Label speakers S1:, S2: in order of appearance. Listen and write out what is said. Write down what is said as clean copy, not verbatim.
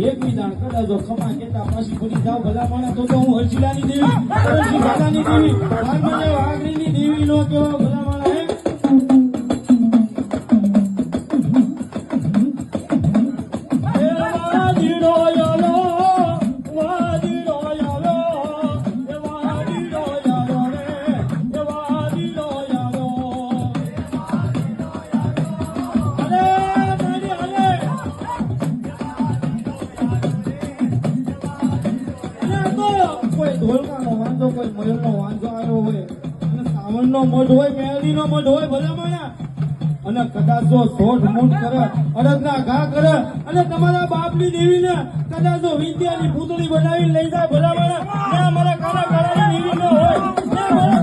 S1: એકબીજા કદાચ જો ખમા કેતા પાછી પડી જાવ ભલા માણા તો હું હરજીલાની દેવી હરજી દાદાની દેવી ભાગને વાઘરીની દેવી નો કેવો ભલા માણા હે ઢોલકાનો વાંધો કોઈ મયુરનો વાંધો આવ્યો હોય અને સાવણનો મઢ હોય મેલડીનો મઢ હોય ભલા માણા અને કદાચ જો સોઠ મૂઠ કરે અડદના ઘા કરે અને તમારા બાપની દેવીને કદાચ જો વિદ્યાની પૂતળી બનાવીને લઈ જાય ભલા માણા મારા કાળા કાળાની દેવી ન હોય